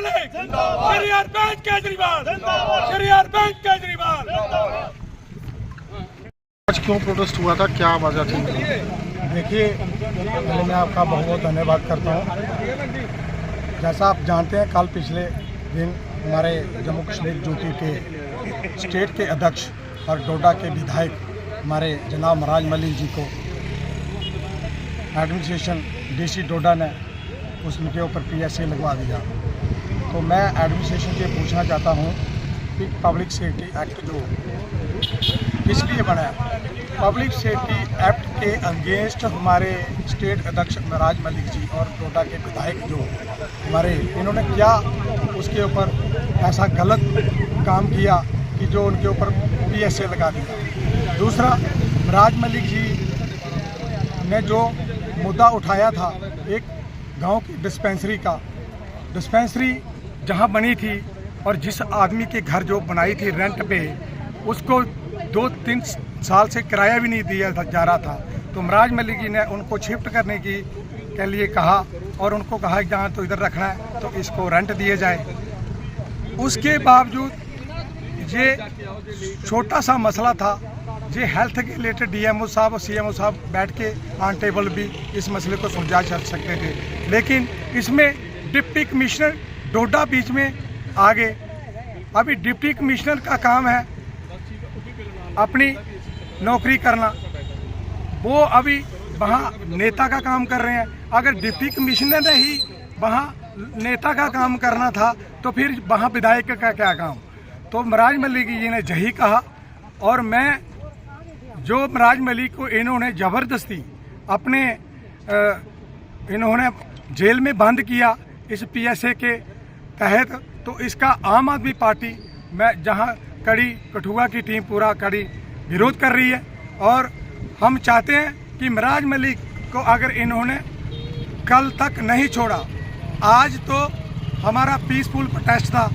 मलिक श्री अरविंद केजरीवाल, श्री अरविंद केजरीवाल। आज क्यों प्रोटेस्ट हुआ था, क्या वजह थी? देखिए, पहले मैं आपका बहुत बहुत धन्यवाद करता हूँ। जैसा आप जानते हैं, कल पिछले दिन हमारे जम्मू कश्मीर यूटी के स्टेट के अध्यक्ष और डोडा के विधायक हमारे जनाब महराज मलिक जी को एडमिनिस्ट्रेशन डीसी डोडा ने उनके ऊपर PSA लगवा दिया। तो मैं एडमिनिस्ट्रेशन से पूछना चाहता हूँ कि पब्लिक सेफ्टी एक्ट जो किस लिए बना है? पब्लिक सेफ्टी एक्ट के अगेंस्ट हमारे स्टेट अध्यक्ष महराज मलिक जी और डोडा के विधायक जो हमारे, इन्होंने क्या उसके ऊपर ऐसा गलत काम किया कि जो उनके ऊपर PSA लगा दिया। दूसरा, महराज मलिक जी ने जो मुद्दा उठाया था एक गांव की डिस्पेंसरी जहां बनी थी और जिस आदमी के घर जो बनाई थी रेंट पे, उसको 2-3 साल से किराया भी नहीं दिया जा रहा था। तो महराज मलिक जी ने उनको शिफ्ट करने के लिए कहा और उनको कहा कि जहाँ तो इधर रखना है तो इसको रेंट दिए जाए। उसके बावजूद ये छोटा सा मसला था, ये हेल्थ के रिलेटेड DMO साहब और CMO साहब बैठ के ऑन टेबल भी इस मसले को सुलझा सकते थे, लेकिन इसमें डिप्टी कमिश्नर डोडा बीच में आ गए। अभी डिप्टी कमिश्नर का काम है अपनी नौकरी करना, वो अभी वहाँ नेता का काम कर रहे हैं। अगर डिप्टी कमिश्नर ने ही वहाँ नेता का काम करना था तो फिर वहाँ विधायक का क्या काम? तो महराज मलिक जी ने यही कहा, और मैं जो महराज मलिक को इन्होंने ज़बरदस्ती अपने इन्होंने जेल में बंद किया इस PSA के तहत, तो इसका आम आदमी पार्टी मैं जहां कड़ी कठुआ की टीम पूरा कड़ी विरोध कर रही है। और हम चाहते हैं कि महराज मलिक को अगर इन्होंने कल तक नहीं छोड़ा, आज तो हमारा पीसफुल प्रोटेस्ट था,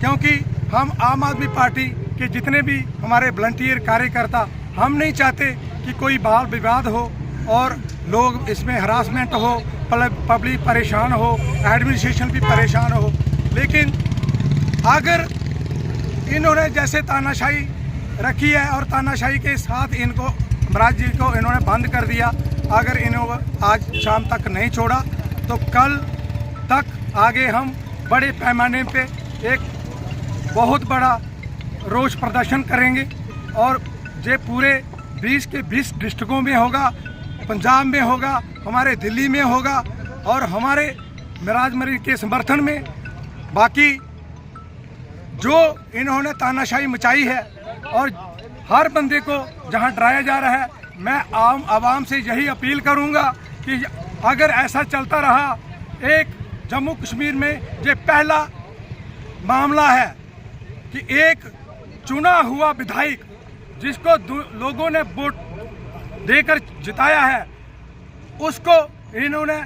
क्योंकि हम आम आदमी पार्टी के जितने भी हमारे वॉलंटियर कार्यकर्ता, हम नहीं चाहते कि कोई बाल विवाद हो और लोग इसमें हरासमेंट हो, पब्लिक परेशान हो, एडमिनिस्ट्रेशन भी परेशान हो। लेकिन अगर इन्होंने जैसे तानाशाही रखी है और तानाशाही के साथ इनको महराज जी को इन्होंने बंद कर दिया, अगर इन्होंने आज शाम तक नहीं छोड़ा तो कल तक आगे हम बड़े पैमाने पे एक बहुत बड़ा रोष प्रदर्शन करेंगे। और ये पूरे 20 के 20 डिस्ट्रिक्टों में होगा, पंजाब में होगा, हमारे दिल्ली में होगा, और हमारे महराज मलिक के समर्थन में बाकी जो इन्होंने तानाशाही मचाई है और हर बंदे को जहां डराया जा रहा है, मैं आम आवाम से यही अपील करूंगा कि अगर ऐसा चलता रहा, एक जम्मू कश्मीर में ये पहला मामला है कि एक चुना हुआ विधायक जिसको लोगों ने वोट देकर जिताया है, उसको इन्होंने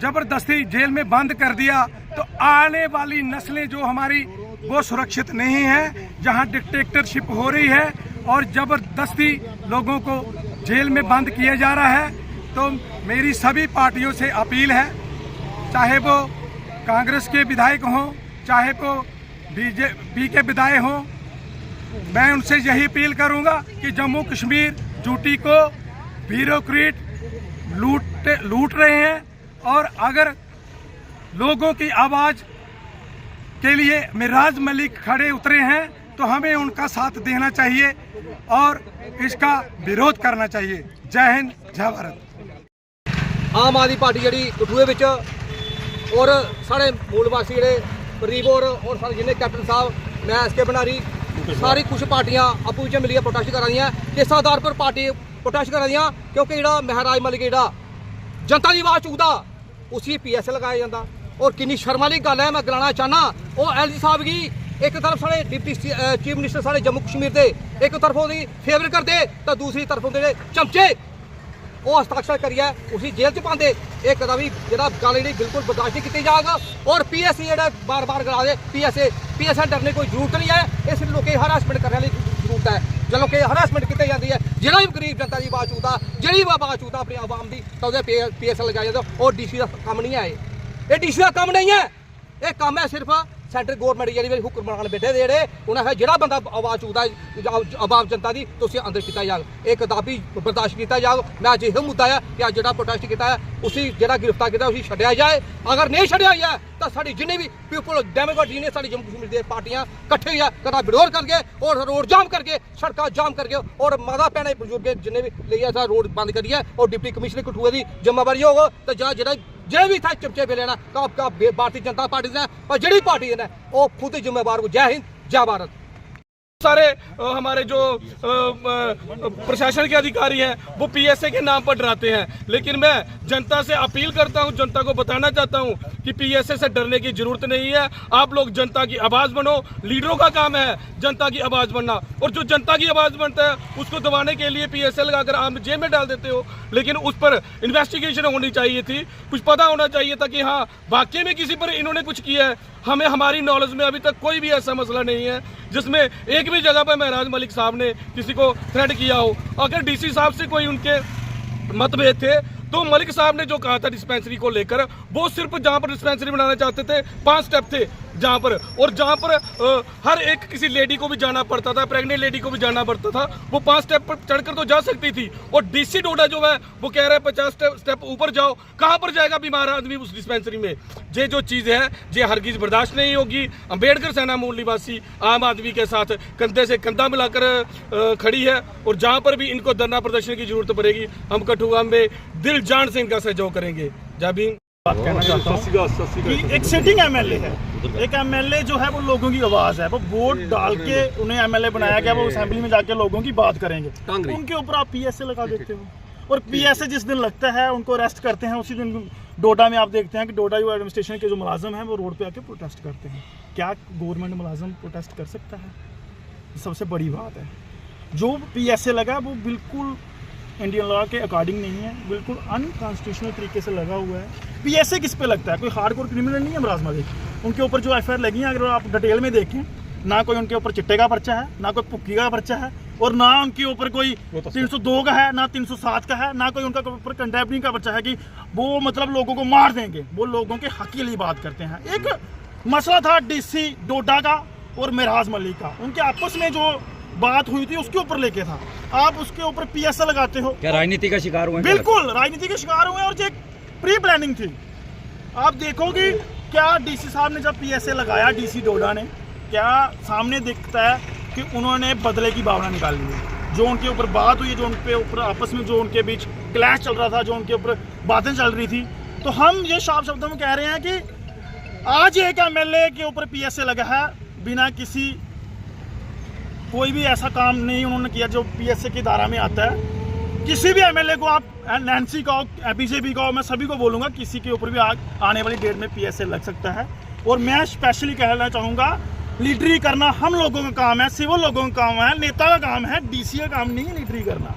जबरदस्ती जेल में बंद कर दिया। तो आने वाली नस्लें जो हमारी वो सुरक्षित नहीं है, जहां डिक्टेटरशिप हो रही है और जबरदस्ती लोगों को जेल में बंद किया जा रहा है। तो मेरी सभी पार्टियों से अपील है, चाहे वो कांग्रेस के विधायक हों, चाहे वो BJP के विधायक हों, मैं उनसे यही अपील करूंगा कि जम्मू कश्मीर यूटी को ब्यूरोक्रेट लूट रहे हैं, और अगर लोगों की आवाज़ के लिए महराज मलिक खड़े उतरे हैं तो हमें उनका साथ देना चाहिए और इसका विरोध करना चाहिए। जय हिंद, जय भारत। आम आदमी पार्टी जी कठुए विच और साढ़े मूल वासी जे प्रदीप और सारे जिन्हें कैप्टन साहब, मैं SK भंडारी, सारी कुछ पार्टियां आपू विच मिलिए प्रोटेस्ट करा दियां, किस आधार पर पार्टी प्रोटेस्ट करा दियां? क्योंकि जो महराज मलिक जो जनता की आवाज़ चुकता उसी PSA लगाया जाता। और कितनी शर्म वाली गल है, मैं गलाना चाहना वो LG साहब की एक तरफ साढ़े डिप्टी चीफ मिनिस्टर साढ़े जम्मू कश्मीर के एक तरफ उहदी फेवर करते तो दूसरी तरफ उहदे चमचे वो हस्ताक्षर करिए उसी जेल च पाते। एक कदा भी जो गल जी बिल्कुल बर्दाश्त नहीं की जाएगा। और PSA जो बार बार करा दे, PSA डरने की जरूरत नहीं है, इस लोगों की हरासमेंट करने की जरूरत है। जो कि हरासमेंट की जाती है, जो भी गरीब जनता की आवाज़ चुकता, जी आवाज़ चुकता अपनी आवाम की, तो PSA लगाया जाता। और DC का काम नहीं है, ये DC का काम नहीं है, ਇਹ ਕੰਮ ਹੈ ਸਿਰਫ ਸੈਂਟਰ ਗੌਰਮੈਂਟ ਜਿਹੜੀ ਹੁਕਮਰਾਨ ਬੈਠੇ ਦੇ ਜਿਹੜੇ ਉਹਨਾਂ ਹੈ ਜਿਹੜਾ ਬੰਦਾ ਆਵਾਜ਼ ਚੁੱਕਦਾ ਆਵਾਮ ਜਨਤਾ ਦੀ ਤੁਸੀਂ ਅੰਦਰ ਕੀਤਾ ਜਾਗ ਇਹ ਕਦਾਪੀ ਬਰਦਾਸ਼ਤ ਕੀਤਾ ਜਾਗ ਮੈਂ ਅੱਜ ਇਹ ਮੁੱਦਾ ਹੈ ਕਿ ਅੱਜ ਜਿਹੜਾ ਪ੍ਰੋਟੈਸਟ ਕੀਤਾ ਹੈ ਉਸੇ ਜਿਹੜਾ ਗ੍ਰਿਫਤਾਰ ਕੀਤਾ ਉਸੇ ਛੱਡਿਆ ਜਾਏ ਅਗਰ ਨਹੀਂ ਛੱਡਿਆ ਜਾਏ ਤਾਂ ਸਾਡੀ ਜਿੰਨੇ ਵੀ ਪੀਪਲ ਡੈਮੋਕ੍ਰੇਟ ਨੇ ਸਾਡੀ ਜੰਮੂ ਕਸ਼ਮੀਰ ਦੀਆਂ ਪਾਰਟੀਆਂ ਇਕੱਠੇ ਹੋਈਆਂ ਕਦਾ ਵਿਰੋਧ ਕਰਕੇ ਔਰ ਰੋਡ ਜਾਮ ਕਰਕੇ ਸੜਕਾਂ ਜਾਮ ਕਰਕੇ ਔਰ ਮਾਤਾ ਭੈਣਾਂ ਬਜ਼ੁਰਗ ਜਿੰਨੇ ਵੀ ਲਈ ਆ ਰੋਡ ਬੰਦ ਕਰੀਏ ਔਰ ਡਿਪਟੀ ਕਮਿਸ਼ਨਰ ਕਠੂਏ ਦੀ ਜ਼ਿੰਮੇਵਾਰੀ ਹੋਗਾ ਤਾਂ ਜਿਹੜਾ जो भी था चिपचे पे लेना का भारतीय जनता पार्टी से और जड़ी पार्टी है वो खुद ही जिम्मेवार को। जय हिंद जय भारत। सारे हमारे जो प्रशासन के अधिकारी हैं वो पीएसए के नाम पर डराते हैं, लेकिन मैं जनता से अपील करता हूं, जनता को बताना चाहता हूं कि पीएसए से डरने की जरूरत नहीं है। आप लोग जनता की आवाज़ बनो, लीडरों का काम है जनता की आवाज़ बनना, और जो जनता की आवाज़ बनता है उसको दबाने के लिए पीएसए लगाकर आप जेल में डाल देते हो। लेकिन उस पर इन्वेस्टिगेशन होनी चाहिए थी, कुछ पता होना चाहिए था कि हाँ वाकई में किसी पर इन्होंने कुछ किया है। हमें हमारी नॉलेज में अभी तक कोई भी ऐसा मसला नहीं है जिसमें एक भी जगह पर महराज मलिक साहब ने किसी को थ्रेट किया हो। अगर डीसी साहब से कोई उनके मतभेद थे तो मलिक साहब ने जो कहा था डिस्पेंसरी को लेकर, वो सिर्फ जहां पर डिस्पेंसरी बनाना चाहते थे 5 स्टेप थे जहां पर, और जहां पर हर एक किसी लेडी को भी जाना पड़ता था, प्रेग्नेंट लेडी को भी जाना पड़ता था, वो 5 स्टेप पर चढ़कर तो जा सकती थी। और डीसी डोडा जो है वो कह रहा है 50 स्टेप ऊपर जाओ। कहां पर जाएगा बीमार आदमी उस डिस्पेंसरी में? ये जो चीज़ है ये हरगिज बर्दाश्त नहीं होगी। अम्बेडकर सेना मूल निवासी आम आदमी के साथ कंधे से कंधा मिलाकर खड़ी है, और जहां पर भी इनको धरना प्रदर्शन की जरूरत पड़ेगी हम कठुआ में दिल जान से इनका सहयोग करेंगे। जय भीम। बात कहना चाहता हूँ कि एक सिटिंग एमएलए है, एक एमएलए जो है वो लोगों की आवाज़ है, वो वोट डाल के उन्हें एमएलए बनाया गया, वो असेंबली में जाके लोगों की बात करेंगे, उनके ऊपर आप पीएसए लगा देते हो। और पीएसए जिस दिन लगता है उनको अरेस्ट करते हैं, उसी दिन डोडा में आप देखते हैं कि डोडा जो एडमिनिस्ट्रेशन के जो मुलाजिम हैं वो रोड पे आके प्रोटेस्ट करते हैं। क्या गवर्नमेंट मुलाजिम प्रोटेस्ट कर सकता है? सबसे बड़ी बात है जो पीएसए लगा वो बिल्कुल इंडियन लॉ के अकॉर्डिंग नहीं है, बिल्कुल अनकॉन्स्टिट्यूशनल तरीके से लगा हुआ है। पीएसए किस पे लगता है? कोई हार्डकोर क्रिमिनल नहीं है महराज मलिक, उनके ऊपर जो एफआईआर लगी है अगर आप डिटेल में देखें, ना कोई उनके ऊपर चिट्टे का पर्चा है, ना कोई पुक्की का पर्चा है, और ना उनके ऊपर कोई 302 का है, ना 307 का है, ना कोई उनका ऊपर कंटेम्प्ट का पर्चा है कि वो मतलब लोगों को मार देंगे। वो लोगों के हक के लिए बात करते हैं। एक मसला था डीसी डोडा का और महराज मलिक का, उनके आपस में जो बात हुई थी उसके ऊपर लेके था, आप उसके ऊपर पीएसए लगाते हो। क्या राजनीति का शिकार हुए? बिल्कुल राजनीति के शिकार हुए, और जो एक प्री प्लानिंग थी। आप देखोगे क्या डीसी साहब ने जब पीएसए लगाया, डीसी डोडा ने, क्या सामने दिखता है कि उन्होंने बदले की भावना निकाली है। जो उनके ऊपर बात हुई, जो उनके ऊपर आपस में जो उनके बीच क्लैश चल रहा था, जो उनके ऊपर बातें चल रही थी, तो हम ये साफ शब्दों में कह रहे हैं कि आज एक एमएलए के ऊपर पीएसए लगा है बिना किसी कोई भी ऐसा काम नहीं उन्होंने किया जो पीएसए की धारा में आता है। किसी भी एमएलए को आप नैन्सी का हो, बीजेपी का हो, मैं सभी को बोलूँगा किसी के ऊपर भी आने वाली डेट में पीएसए लग सकता है। और मैं स्पेशली कहना चाहूँगा लीडरी करना हम लोगों का काम है, सिविल लोगों का काम है, नेता का काम है, डीसी का काम नहीं है लीडरी करना।